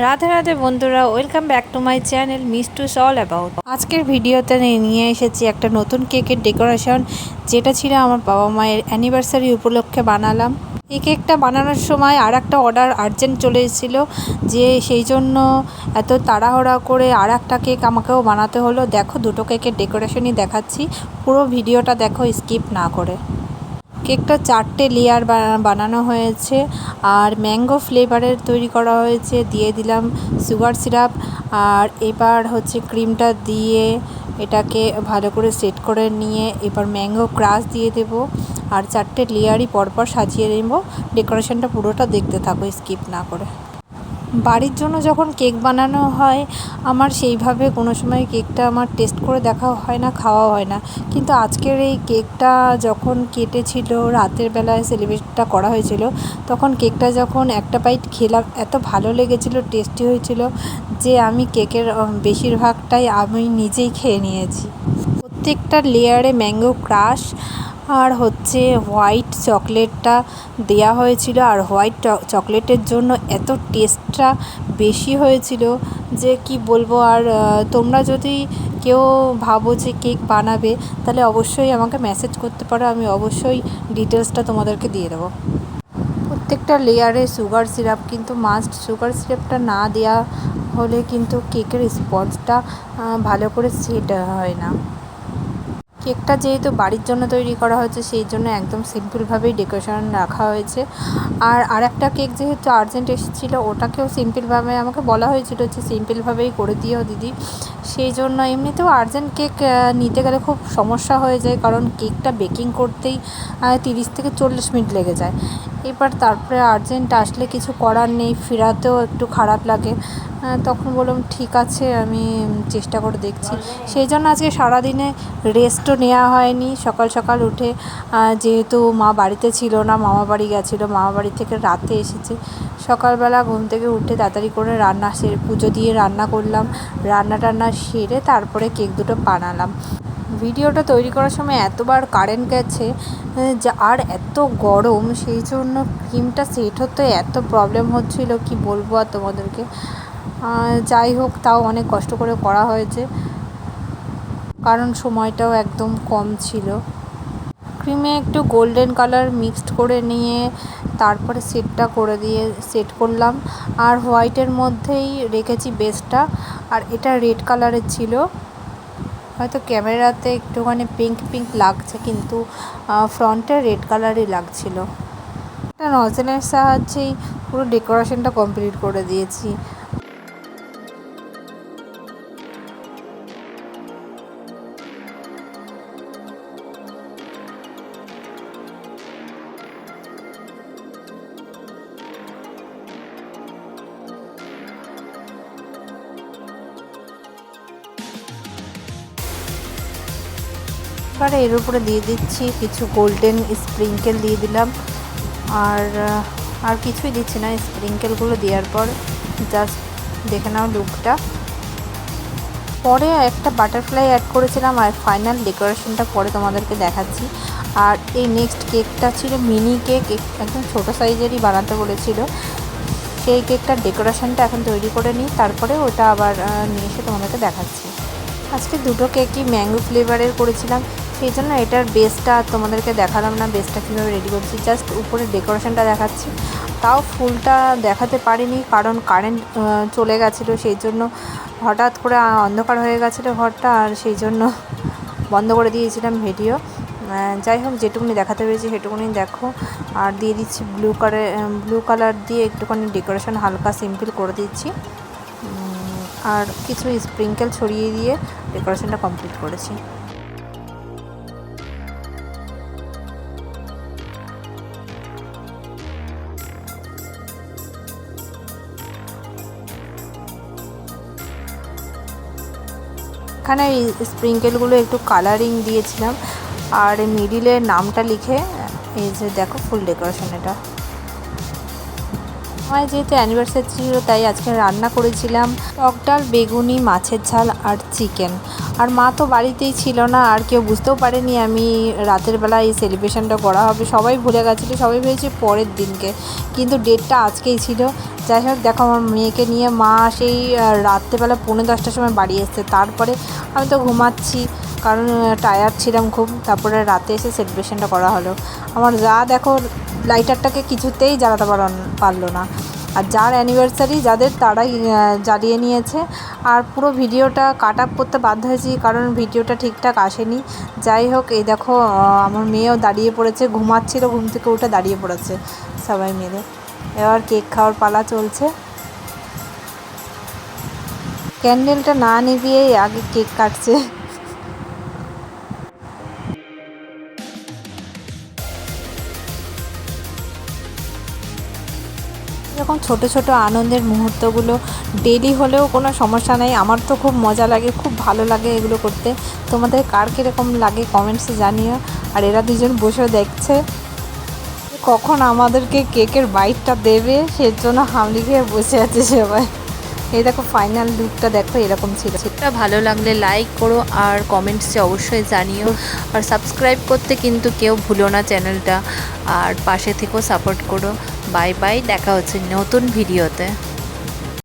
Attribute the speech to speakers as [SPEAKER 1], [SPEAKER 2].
[SPEAKER 1] রাধে রাধে বন্ধুরা, welcome back to my channel Mistu's all about. আজকের ভিডিওতে নিয়ে এসেছি একটা নতুন কেকের ডেকোরেশন, যেটা ছিল আমার বাবা মায়ের অ্যানিভার্সারি উপলক্ষে বানালাম। এই কেকটা বানানোর সময় আর একটা অর্ডার আর্জেন্ট চলে এসেছিলো, যে সেই জন্য এত তাড়াহুড়া করে আর একটা কেক আমাকেও বানাতে হলো। দেখো, দুটো কেকের ডেকোরেশনই দেখাচ্ছি, পুরো ভিডিওটা দেখো স্কিপ না করে। কেকটা 4টে লেয়ার বানানো হয়েছে আর ম্যাঙ্গো ফ্লেভারের তৈরি করা হয়েছে। দিয়ে দিলাম সুগার সিরাপ, আর এবার হচ্ছে ক্রিমটা দিয়ে এটাকে ভালো করে সেট করে নিয়ে এবার ম্যাঙ্গো ক্রাশ দিয়ে দেব, আর 4টে লেয়ারই পরপর সাজিয়ে নেব। ডেকোরেশনটা পুরোটা দেখতে থাকো স্কিপ না করে। বাড়ির জন্য যখন কেক বানানো হয়, আমার সেইভাবে কোনো সময় কেকটা আমার টেস্ট করে দেখা হয় না, খাওয়া হয় না। কিন্তু আজকের এই কেকটা যখন কেটেছিল, রাতের বেলায় সেলিব্রেটটা করা হয়েছিল, তখন কেকটা যখন একটা বাইট খেলাম, এত ভালো লেগেছিলো, টেস্টি হয়েছিল যে আমি কেকের বেশিরভাগটাই আমি নিজেই খেয়ে নিয়েছি। প্রত্যেকটা লেয়ারে ম্যাঙ্গো ক্রাশ আর হচ্ছে হোয়াইট চকলেটটা দেয়া হয়েছিল, আর হোয়াইট চকলেটের জন্য এত টেস্টটা বেশি হয়েছিল যে কি বলবো। আর তোমরা যদি কেউ ভাবো যে কেক বানাবে, তাহলে অবশ্যই আমাকে মেসেজ করতে পারো, আমি অবশ্যই ডিটেলসটা তোমাদেরকে দিয়ে দেবো। প্রত্যেকটা লেয়ারে সুগার সিরাপ কিন্তু মাস্ট, সুগার সিরাপটা না দেওয়া হলে কিন্তু কেকের স্পঞ্জটা ভালো করে সেট হয় না। কেকটা যেহেতু বাড়ির জন্য তৈরি করা হয়েছে, সেই জন্য একদম সিম্পলভাবেই ডেকোরেশন রাখা হয়েছে। আর একটা কেক যেহেতু আর্জেন্ট এসেছিলো, ওটাকেও সিম্পলভাবে আমাকে বলা হয়েছিল যে সিম্পলভাবেই করে দিও দিদি। সেই জন্য এমনিতেও আর্জেন্ট কেক নিতে গেলে খুব সমস্যা হয়ে যায়, কারণ কেকটা বেকিং করতেই 30 থেকে 40 মিনিট লেগে যায়। এবার তারপরে আর্জেন্ট আসলে কিছু করার নেই, ফেরাতেও একটু খারাপ লাগে। তখন বললাম ঠিক আছে, আমি চেষ্টা করে দেখছি। সেই জন্য আজকে সারাদিনে রেস্টও নেওয়া হয়নি। সকাল সকাল উঠে, যেহেতু মা বাড়িতে ছিল না, মামা বাড়ি গেছিলো, মামা বাড়ি থেকে রাতে এসেছে, সকালবেলা ঘুম থেকে উঠে তাড়াতাড়ি করে রান্না সেরে পুজো দিয়ে রান্না করলাম। রান্না সেরে তারপরে কেক দুটো বানালাম। ভিডিওটা তৈরি করার সময় এতবার কারেন্ট গেছে আর এত গরম, সেই জন্য ক্রিমটা সেট হতে এত প্রবলেম হচ্ছিল, কি বলবো আর তোমাদেরকে। যাই হোক, তাও অনেক কষ্ট করে করা হয়েছে, কারণ সময়টাও একদম কম ছিল। ক্রিমে একটু গোল্ডেন কালার মিক্সড করে নিয়ে তারপরে সেট করলাম, আর হোয়াইটের মধ্যেই রেখেছি বেসটা। আর এটা রেড কালারের ছিল, হয়তো ক্যামেরাতে একটুখানি পিঙ্ক পিঙ্ক লাগছে, কিন্তু ফ্রন্টে রেড কালারই লাগছিল। একটা নজলের সাহায্যেই পুরো ডেকোরেশনটা কমপ্লিট করে দিয়েছি। এবারে এর উপরে দিয়ে দিচ্ছি কিছু গোল্ডেন স্প্রিঙ্কেল দিয়ে দিলাম, আর কিছুই দিচ্ছি না। স্প্রিঙ্কেলগুলো দেওয়ার পর জাস্ট দেখে নাও লুকটা। পরে একটা বাটারফ্লাই অ্যাড করেছিলাম, আর ফাইনাল ডেকোরেশনটা পরে তোমাদেরকে দেখাচ্ছি। আর এই নেক্সট কেকটা ছিল মিনি কেক, একদম ছোটো সাইজেরই বানাতে বলেছিল। সেই কেকটার ডেকোরেশনটা এখন তৈরি করে নিই, তারপরে ওটা আবার নিয়ে এসে তোমাদেরকে দেখাচ্ছি। আজকে দুটো কেকই ম্যাঙ্গো ফ্লেভারের করেছিলাম, সেই জন্য এটার বেসটা তোমাদেরকে দেখালাম না, বেসটা কীভাবে রেডি করছি, জাস্ট উপরে ডেকোরেশনটা দেখাচ্ছি। তাও ফুলটা দেখাতে পারিনি, কারণ কারেন্ট চলে গেছিলো, সেই জন্য হঠাৎ করে অন্ধকার হয়ে গেছিলো ঘরটা, আর সেই জন্য বন্ধ করে দিয়েছিলাম ভিডিও। যাই হোক, যেটুকুনি দেখাতে পেরেছি সেটুকুনি দেখো। আর দিয়ে দিচ্ছি ব্লু কালার দিয়ে একটুখানি ডেকোরেশন হালকা সিম্পল করে দিচ্ছি, আর কিছু স্প্রিঙ্কেল ছড়িয়ে দিয়ে ডেকোরেশনটা কমপ্লিট করেছি। এখানে এই স্প্রিঙ্কেলগুলো একটু কালারিং দিয়েছিলাম, আর মিডিলে নামটা লিখে এই যে দেখো ফুল ডেকোরেশন এটা। আমার যেহেতু অ্যানিভার্সারি ছিল তাই আজকে রান্না করেছিলাম টক ডাল, বেগুনি, মাছের ঝাল আর চিকেন। আর মা তো বাড়িতেই ছিল না, আর কেউ বুঝতেও পারেনি আমি রাতের বেলা এই সেলিব্রেশনটা করা হবে। সবাই ভুলে গেছিলো, সবাই ভেবেছে পরের দিনকে, কিন্তু ডেটটা আজকেই ছিল। যাই হোক, দেখো আমার মেয়েকে নিয়ে মা সেই রাত্রেবেলা 10:45টার সময় বাড়ি এসছে। তারপরে আমি তো ঘুমাচ্ছি, কারণ টায়ার্ড ছিলাম খুব। তারপরে রাতে এসে সেলিব্রেশনটা করা হলো। আমার যা দেখো লাইটারটাকে কিছুতেই জ্বালাতে পারলো না। আর যার অ্যানিভার্সারি যাদের, তারাই জ্বালিয়ে নিয়েছে। আর পুরো ভিডিওটা কাট আপ করতে বাধ্য হয়েছি, কারণ ভিডিওটা ঠিকঠাক আসেনি। যাই হোক, এই দেখো আমার মেয়েও দাঁড়িয়ে পড়েছে, ঘুমাচ্ছিল, ঘুম থেকে উঠে দাঁড়িয়ে পড়েছে সবাই মিলে। এবার কেক খাওয়ার পালা চলছে। ক্যান্ডেলটা না নিভিয়েই আগে কেক কাটছে। এরকম ছোট ছোট আনন্দের মুহূর্তগুলো ডেইলি হলেও কোনো সমস্যা নেই। আমার তো খুব মজা লাগে, খুব ভালো লাগে এগুলো করতে। তোমাদের কার কীরকম লাগে কমেন্টসে জানিও। আর এরা দুজন বসেও দেখছে কখন আমাদেরকে কেকের বাইটটা দেবে, সেজন্য হামলি খেয়ে বসে আছে সবাই। এই দেখো ফাইনাল লুকটা দেখো, এরকম ছিল। সেটা ভালো লাগলে লাইক করো আর কমেন্টসে অবশ্যই জানিও। আর সাবস্ক্রাইব করতে কিন্তু কেউ ভুলো না চ্যানেলটা। আর পাশে থেকেও সাপোর্ট করো। বাই বাই, দেখা হচ্ছে নতুন ভিডিওতে।